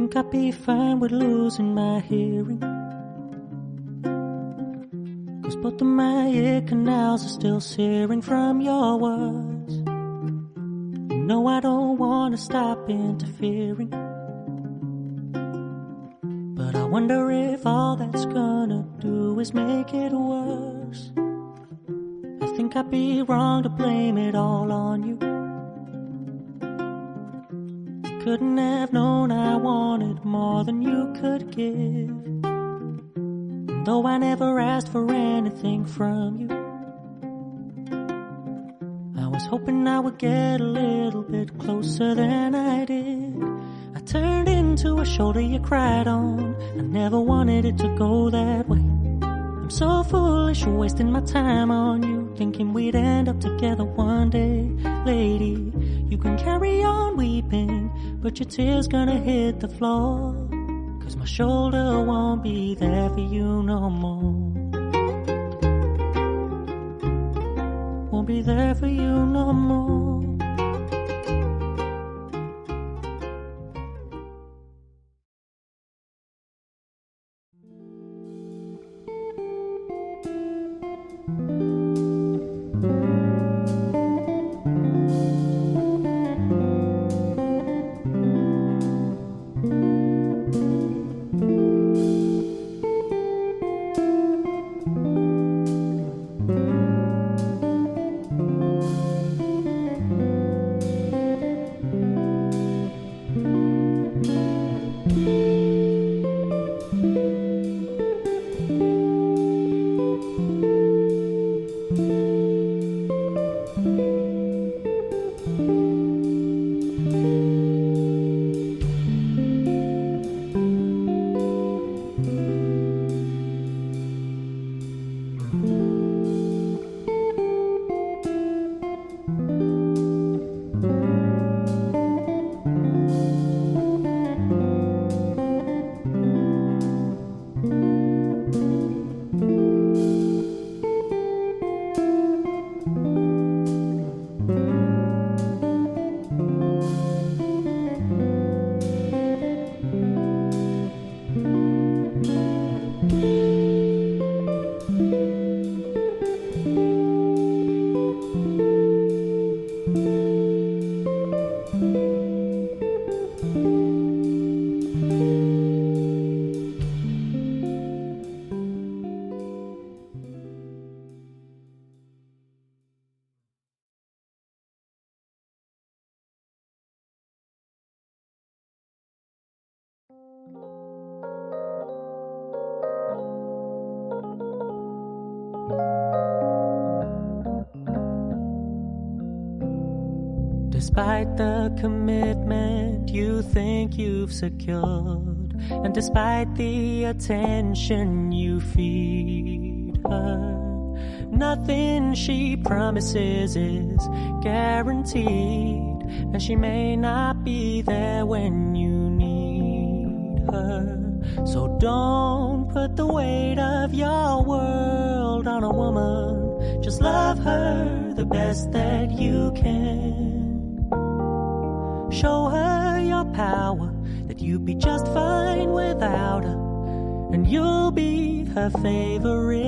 think I'd be fine with losing my hearing, 'cause both of my ear canals are still searing from your words. You know I don't want to stop interfering, but I wonder if all that's gonna do is make it worse. I think I'd be wrong to blame it all on you. You couldn't have known I wanted more than you could give, and though I never asked for anything from you, I was hoping I would get a little bit closer than I did. I turned into a shoulder you cried on. I never wanted it to go that way. I'm so foolish, wasting my time on you, thinking we'd end up together one day. Lady, you can carry on weeping, but your tears gonna hit the floor, 'cause my shoulder won't be there for you no more. Won't be there for you no more. Despite the commitment you think you've secured, and despite the attention you feed her, nothing she promises is guaranteed, and she may not be there when you need her. So don't put the weight of your world on a woman. Just love her the best that you can. Show her your power, that you'd be just fine without her, and you'll be her favorite